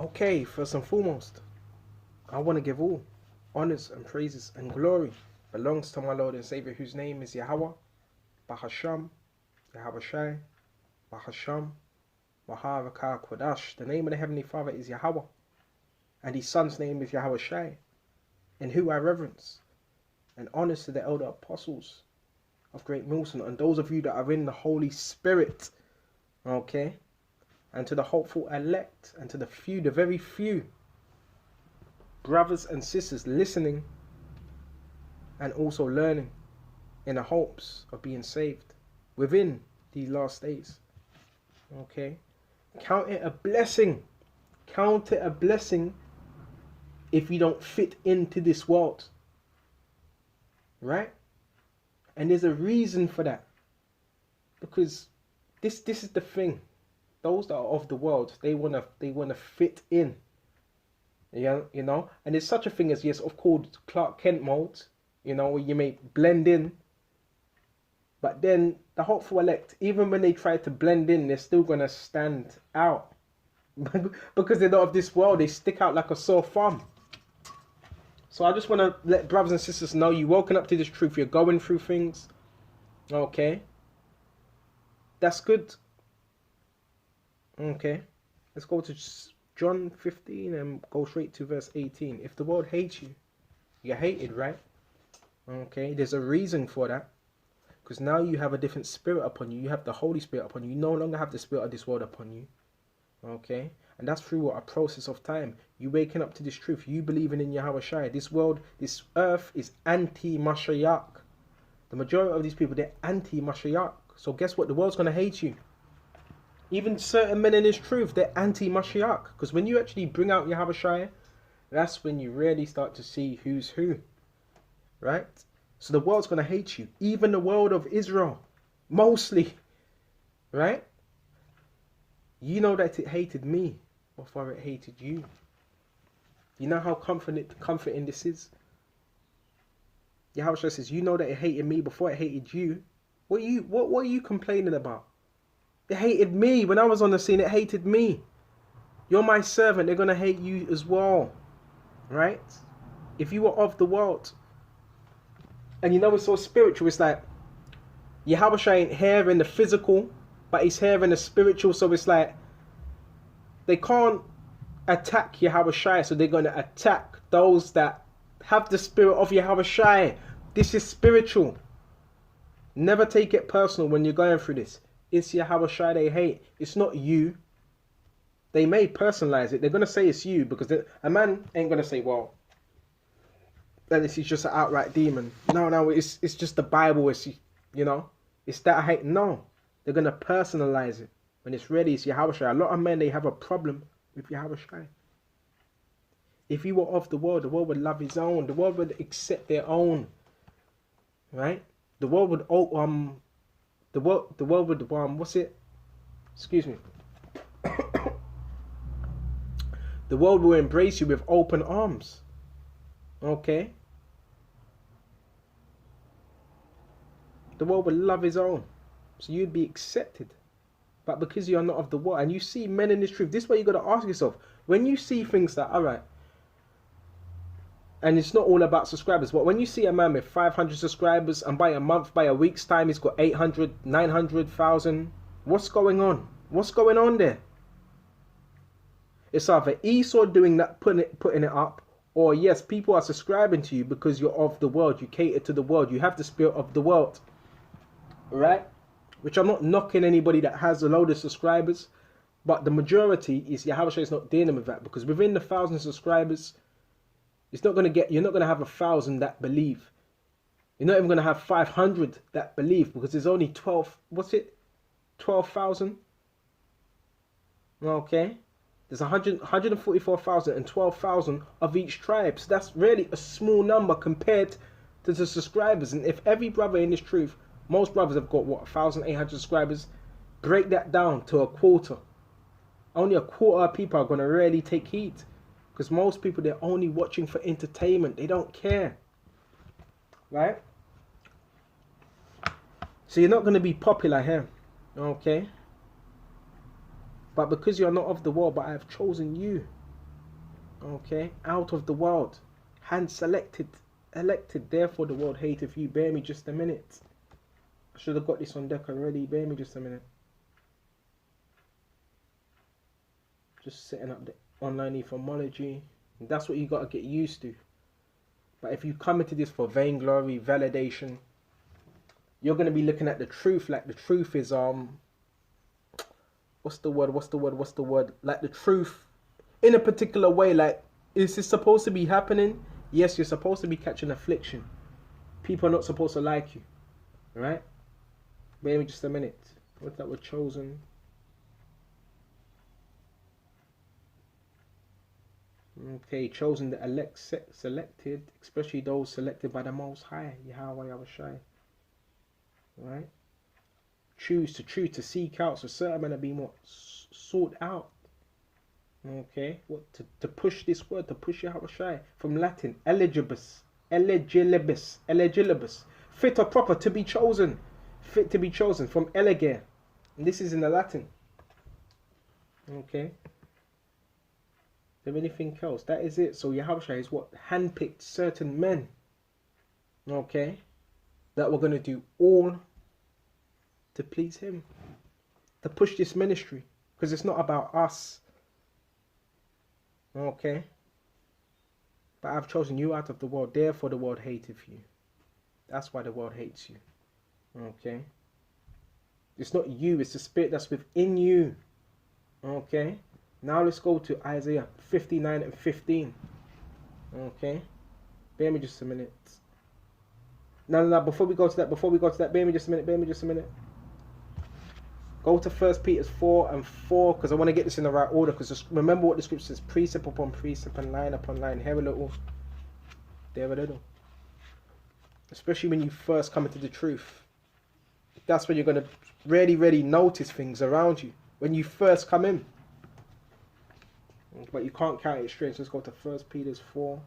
Okay, first and foremost, I want to give all honors and praises and glory belongs to my Lord and Savior, whose name is Yahweh, Bahasham, Yahawashi, Bahasham, Maharakah Kodash. The name of the Heavenly Father is Yahweh, and his Son's name is Yahawashi, in who I reverence, and honors to the elder apostles of Great Milton, and those of you that are in the Holy Spirit, okay, and to the hopeful elect, and to the few, the very few brothers and sisters listening and also learning in the hopes of being saved within these last days. Okay, count it a blessing. Count it a blessing if you don't fit into this world, right? And there's a reason for that, because this is the thing. Those that are of the world, they wanna fit in. Yeah, you know, and there's such a thing as, yes, of course, Clark Kent mode, you know, where you may blend in. But then the hopeful elect, even when they try to blend in, they're still gonna stand out. Because they're not of this world, they stick out like a sore thumb. So I just want to let brothers and sisters know, you're woken up to this truth, you're going through things. Okay. That's good. Okay. Let's go to John 15 and go straight to verse 18. If the world hates you, you're hated, right? Okay. There's a reason for that. Because now you have a different spirit upon you. You have the Holy Spirit upon you. You no longer have the spirit of this world upon you. Okay. And that's through a process of time. You waking up to this truth. You believing in Yahawashi. This world, this earth is anti-Mashiach. The majority of these people, they're anti-Mashiach. So guess what? The world's going to hate you. Even certain men in this truth, they're anti-Mashiach. Because when you actually bring out Yahawashi, that's when you really start to see who's who. Right? So the world's going to hate you. Even the world of Israel. Mostly. Right? You know that it hated me before it hated you. You know how comforting this is? Yahawashi says, you know that it hated me before it hated you. What are you complaining about? It hated me. When I was on the scene, it hated me. You're my servant. They're going to hate you as well. Right? If you were of the world. And you know it's so spiritual. It's like Yahawashi ain't here in the physical, but he's here in the spiritual. So it's like they can't attack Yahawashi, so they're going to attack those that have the spirit of Yahawashi. This is spiritual. Never take it personal when you're going through this. It's Yahawashi they hate. It's not you. They may personalize it. They're going to say it's you, because a man ain't going to say, well, that this is just an outright demon. No, it's just the Bible. It's, you know, it's that I hate. No, they're going to personalize it. When it's ready, it's Yahawashi. A lot of men, they have a problem with Yahawashi. If you were of the world would love his own. The world would accept their own. Right? The world would the world would what's it? Excuse me. The world will embrace you with open arms. Okay? The world would love his own. So you'd be accepted. But because you're not of the world, and you see men in this truth, this is what you got to ask yourself. When you see things that, alright, and it's not all about subscribers, but when you see a man with 500 subscribers, and by a month, by a week's time, he's got 800, 900,000, what's going on? What's going on there? It's either Esau doing that, putting it up, or yes, people are subscribing to you because you're of the world. You cater to the world. You have the spirit of the world. Right? Which I'm not knocking anybody that has a load of subscribers, but the majority is Yahawashi is not dealing with that, because within the 1,000 subscribers, it's not going to you're not going to have 1,000 that believe. You're not even going to have 500 that believe, because there's only 12,000. Okay. There's 144,000 and 12,000 of each tribe. So that's really a small number compared to the subscribers. And if every brother in this truth, most brothers have got, what, 1,800 subscribers, break that down to a quarter. Only a quarter of people are going to really take heed. Because most people, they're only watching for entertainment. They don't care. Right? So you're not going to be popular here. Okay? But because you're not of the world, but I have chosen you. Okay, out of the world, hand selected, elected. Therefore, the world hateth you. Bear me just a minute. I should have got this on deck already. Bear me just a minute. Just setting up the online etymology. That's what you got to get used to. But if you come into this for vainglory, validation, you're going to be looking at the truth like the truth is what's the word? Like the truth in a particular way. Like, is this supposed to be happening? Yes, you're supposed to be catching affliction. People are not supposed to like you. Right? Wait me just a minute. What's that word? Chosen. Okay, chosen, the elect, selected, especially those selected by the Most High, Yahawashi. Right? Choose, to seek out, so certain men are being what? Sought out. Okay, what to push this word, to push Yahawashi, from Latin, eligibus, fit or proper, to be chosen, fit to be chosen, from elegere, and this is in the Latin. Okay. Is there anything else? That is it. So Yahawashi is what? Handpicked certain men. Okay. That we're going to do all to please him. To push this ministry. Because it's not about us. Okay. But I've chosen you out of the world. Therefore the world hateth you. That's why the world hates you. Okay. It's not you. It's the spirit that's within you. Okay. Now let's go to Isaiah 59 and 15. Okay. Bear me just a minute. No, before we go to that, bear me just a minute. Go to 1 Peter 4 and 4, because I want to get this in the right order, because remember what the scripture says, precept upon precept and line upon line, here a little, there a little. Especially when you first come into the truth. That's when you're going to really notice things around you, when you first come in. But you can't count it straight, so let's go to 1 Peter 4.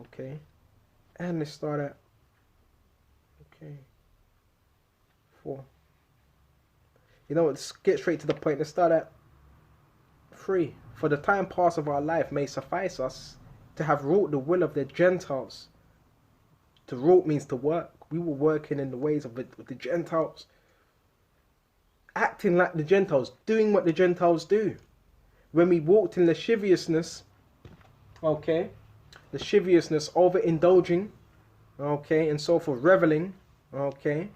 Okay. And let's start at, okay, 4. You know what, let's get straight to the point. Let's start at 3. For the time past of our life may suffice us to have wrought the will of the Gentiles. To wrought means to work. We were working in the ways of the Gentiles. Acting like the Gentiles, doing what the Gentiles do. When we walked in lasciviousness, okay, lasciviousness, overindulging, okay, and so forth, reveling, okay,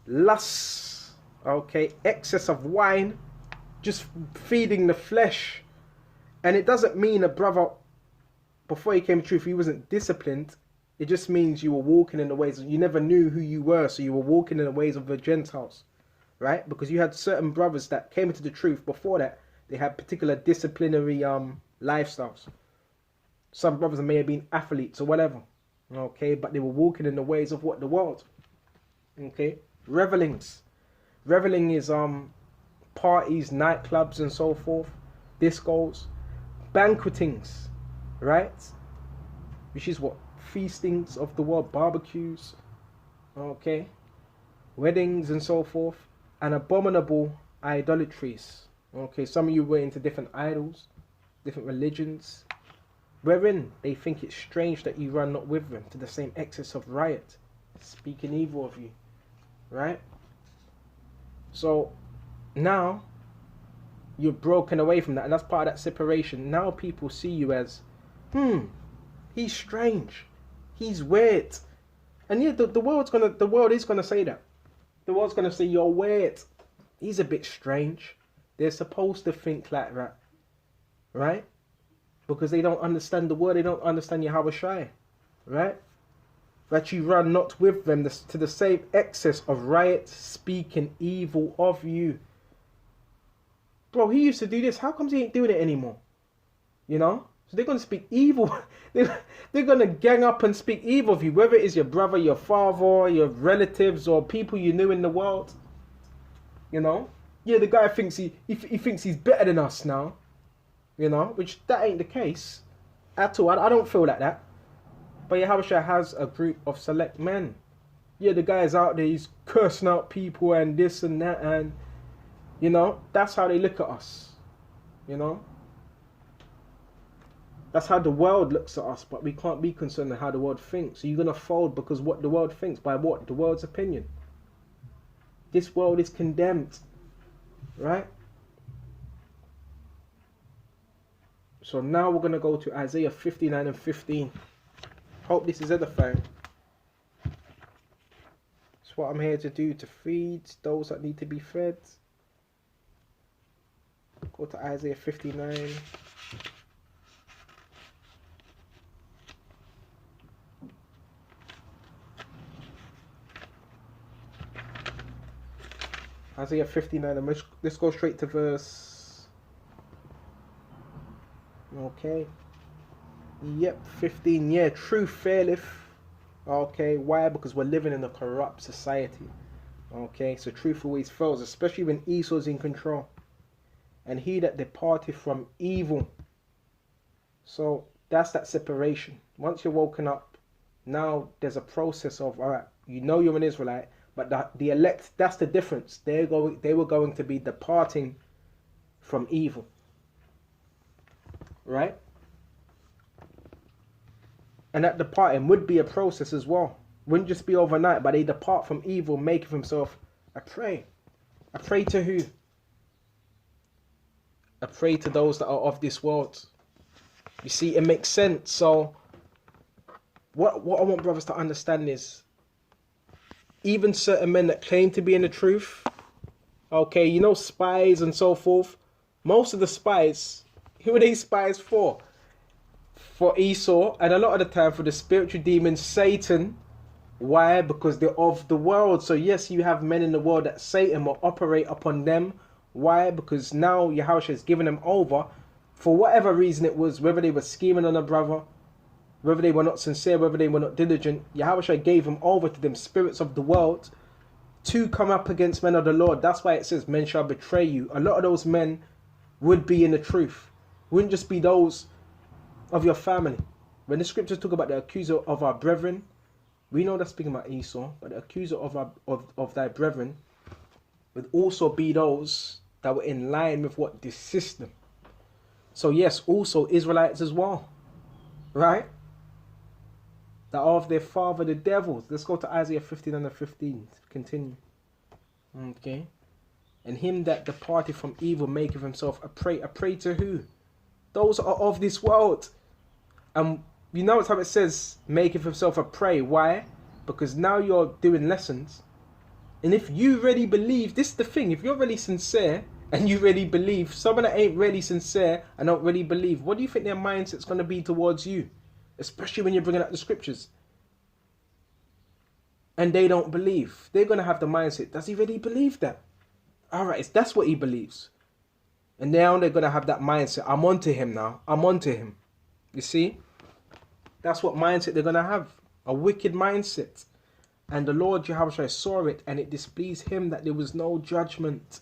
lust, okay, excess of wine, just feeding the flesh. And it doesn't mean a brother, before he came to truth, he wasn't disciplined. It just means you were walking in the ways, you never knew who you were, so you were walking in the ways of the Gentiles. Right? Because you had certain brothers that came into the truth before that. They had particular disciplinary lifestyles. Some brothers may have been athletes or whatever. Okay? But they were walking in the ways of what? The world. Okay? Revelings. Reveling is parties, nightclubs and so forth. Discos. Banquetings. Right? Which is what? Feastings of the world. Barbecues. Okay? Weddings and so forth. And abominable idolatries. Okay, some of you were into different idols, different religions, wherein they think it strange that you run not with them, to the same excess of riot, speaking evil of you. Right? So now you're broken away from that, and that's part of that separation. Now people see you as, he's strange, he's weird. And yeah, the world is gonna say that. The world's going to say, you're weird. He's a bit strange. They're supposed to think like that. Right? Because they don't understand the word. They don't understand Yahawashi. Right? That you run not with them to the same excess of riot, speaking evil of you. Bro, he used to do this. How comes he ain't doing it anymore? You know? So they're going to speak evil. They're going to gang up and speak evil of you. Whether it is your brother, your father, your relatives, or people you knew in the world. You know? Yeah, the guy thinks he thinks he's better than us now. You know? Which that ain't the case. At all. I don't feel like that. But Yahawashi has a group of select men. Yeah, the guy's out there. He's cursing out people and this and that. And, you know, that's how they look at us. You know? That's how the world looks at us, but we can't be concerned with how the world thinks. So you're going to fold because what the world thinks, by what? The world's opinion. This world is condemned, right? So now we're going to go to Isaiah 59 and 15. Hope this is edifying. It's what I'm here to do, to feed those that need to be fed. Go to Isaiah 59. Isaiah 59, and let's go straight to verse. Okay. Yep, 15. Yeah, truth faileth. Okay, why? Because we're living in a corrupt society. Okay, so truth always fails, especially when Esau's in control. And he that departed from evil. So that's that separation. Once you're woken up, now there's a process of, all right, you know you're an Israelite, but the elect, that's the difference. They were going to be departing from evil. Right? And that departing would be a process as well. Wouldn't just be overnight, but they depart from evil, making himself a prey. A prey to who? A prey to those that are of this world. You see, it makes sense. So what I want brothers to understand is, even certain men that claim to be in the truth, okay, you know, spies and so forth, most of the spies, who are they spies for? For Esau, and a lot of the time for the spiritual demon Satan. Why? Because they're of the world. So yes, you have men in the world that Satan will operate upon them. Why? Because now Yahawashi has given them over, for whatever reason it was, whether they were scheming on a brother, whether they were not sincere, whether they were not diligent, Yahawashi gave them over to them spirits of the world to come up against men of the Lord. That's why it says men shall betray you. A lot of those men would be in the truth. Wouldn't just be those of your family. When the scriptures talk about the accuser of our brethren, we know that's speaking about Esau, but the accuser of thy brethren would also be those that were in line with what this system. So yes, also Israelites as well, right? That are of their father the devil. Let's go to Isaiah 59 and 15 to continue. Okay. And him that departed from evil maketh himself a prey. A prey to who? Those are of this world. And you notice how it says maketh himself a prey. Why? Because now you're doing lessons. And if you really believe, this is the thing, if you're really sincere and you really believe, someone that ain't really sincere and don't really believe, what do you think their mindset's going to be towards you? Especially when you're bringing out the scriptures. And they don't believe. They're going to have the mindset, does he really believe that? Alright, that's what he believes. And now they're going to have that mindset, I'm onto him now. I'm onto him. You see? That's what mindset they're going to have. A wicked mindset. And the Lord Yahawashi saw it, and it displeased him that there was no judgment.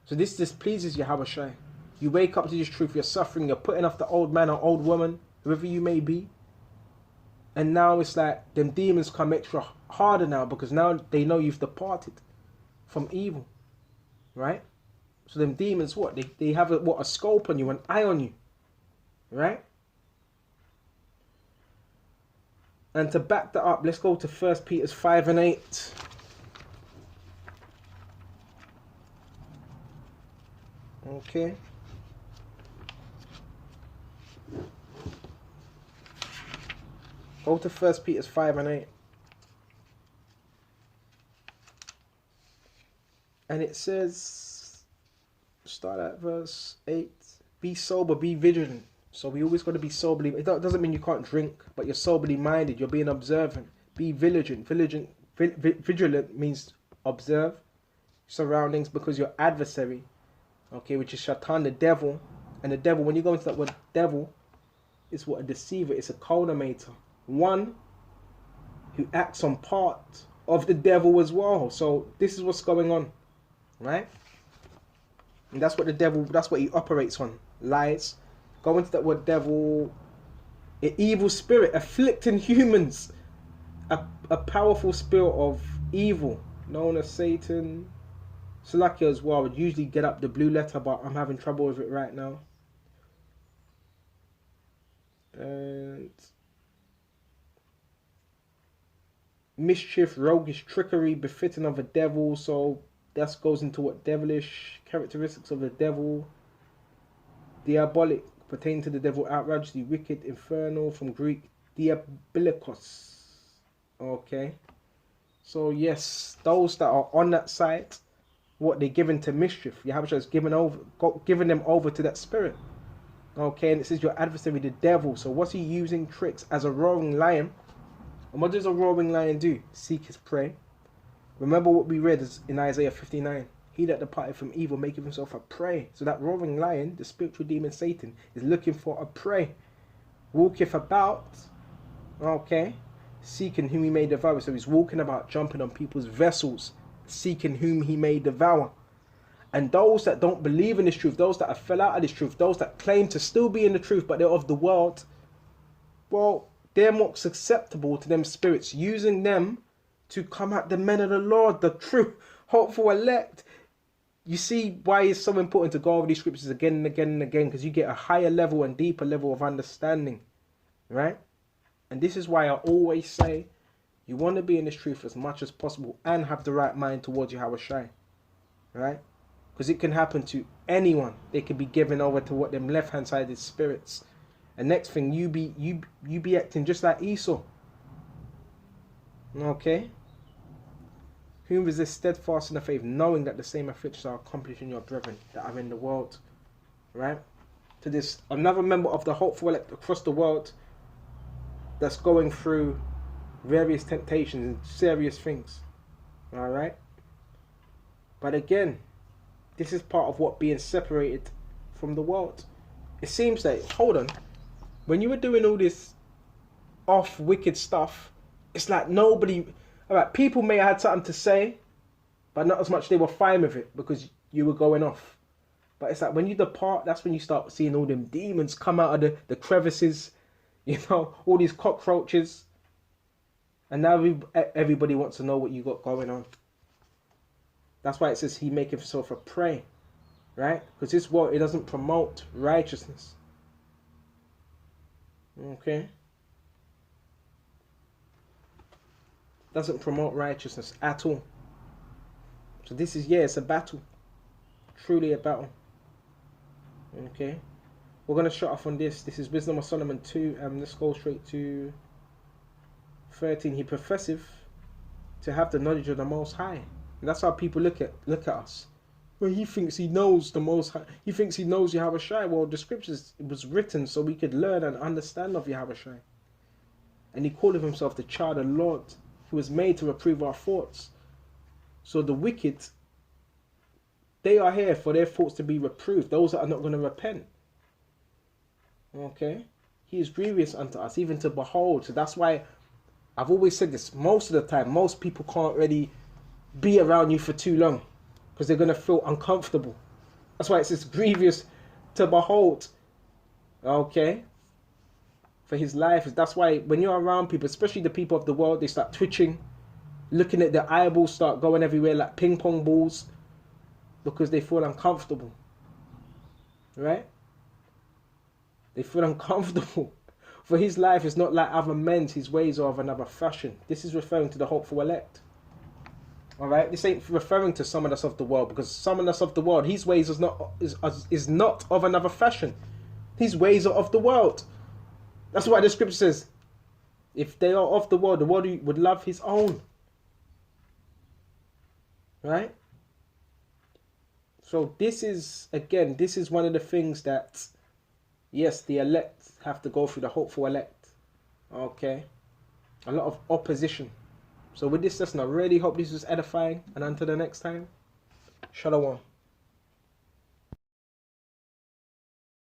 So this displeases Yahawashi. You wake up to this truth, you're suffering, you're putting off the old man or old woman, whoever you may be. And now it's like them demons come extra harder now, because now they know you've departed from evil. Right? So them demons, what? They have a scope on you, an eye on you. Right? And to back that up, let's go to 1 Peter 5 and 8. Okay. Go to 1 Peter 5 and 8. And it says, start at verse 8. Be sober, be vigilant. So we always got to be soberly. It doesn't mean you can't drink, but you're soberly minded. You're being observant. Be vigilant. Vigilant means observe surroundings, because your adversary, okay, which is Shaitan, the devil. And the devil, when you go into that word devil, is what? A deceiver. It's a culminator. One who acts on part of the devil as well. So this is what's going on, right? And that's what the devil, that's what he operates on. Lies. Go into that word devil. An evil spirit afflicting humans. A powerful spirit of evil known as Satan. Slovakia as well. I would usually get up the blue letter, but I'm having trouble with it right now. And mischief, roguish trickery, befitting of a devil. So that goes into what devilish characteristics of the devil. Diabolic, pertaining to the devil, outrageously wicked, infernal, from Greek diabolikos. Okay. So yes, those that are on that side, what they're given to mischief, Yahawashi has given them over to that spirit. Okay, and it says your adversary, the devil. So what's he using? Tricks as a roaring lion. And what does a roaring lion do? Seek his prey. Remember what we read in Isaiah 59. He that departed from evil maketh himself a prey. So that roaring lion, the spiritual demon Satan, is looking for a prey. Walketh about, okay, seeking whom he may devour. So he's walking about, jumping on people's vessels, seeking whom he may devour. And those that don't believe in this truth, those that have fell out of this truth, those that claim to still be in the truth but they're of the world, well, they're more susceptible to them spirits, using them to come at the men of the Lord, the true, hopeful elect. You see why it's so important to go over these scriptures again and again and again, because you get a higher level and deeper level of understanding, right? And this is why I always say you want to be in this truth as much as possible and have the right mind towards Yahawashi, right? Because it can happen to anyone. They could be given over to what them left-hand sided spirits. And next thing, you be acting just like Esau. Okay? Whom resist steadfast in the faith, knowing that the same afflictions are accomplished in your brethren that are in the world. Right? To this, another member of the hopeful elect across the world that's going through various temptations and serious things. Alright? But again, this is part of what being separated from the world. It seems that, hold on, when you were doing all this off wicked stuff, it's like nobody, alright, people may have had something to say, but not as much they were fine with it because you were going off. But it's like when you depart, that's when you start seeing all them demons come out of the crevices, you know, all these cockroaches. And now everybody wants to know what you got going on. That's why it says he maketh himself a prey, right? Because this world, it doesn't promote righteousness. Okay? Doesn't promote righteousness at all. So this is, yeah, it's a battle. Truly a battle. Okay? We're going to shut off on this. This is Wisdom of Solomon 2. Let's go straight to 13. He professeth to have the knowledge of the Most High. And that's how people look at us. Well, he thinks he knows the Most High. He thinks he knows Yahawashi. Well, the scriptures, it was written so we could learn and understand of Yahawashi. And he called of himself the child of the Lord, who was made to reprove our thoughts. So the wicked, they are here for their thoughts to be reproved. Those that are not going to repent. Okay? He is grievous unto us, even to behold. So that's why I've always said this. Most of the time, most people can't really be around you for too long because they're going to feel uncomfortable. That's why it says grievous to behold. Okay? For his life. That's why when you're around people, especially the people of the world, they start twitching, looking at their eyeballs, start going everywhere like ping pong balls because they feel uncomfortable. Right? They feel uncomfortable. For his life is not like other men's, his ways are of another fashion. This is referring to the hopeful elect. Alright, this ain't referring to someone that's of the world, because someone that's of the world, his ways is not of another fashion. His ways are of the world. That's why the scripture says, if they are of the world would love his own. Right? So this is, again, this is one of the things that, yes, the elect have to go through, the hopeful elect. Okay? A lot of opposition. So with this lesson, I really hope this was edifying. And until the next time, Shalom.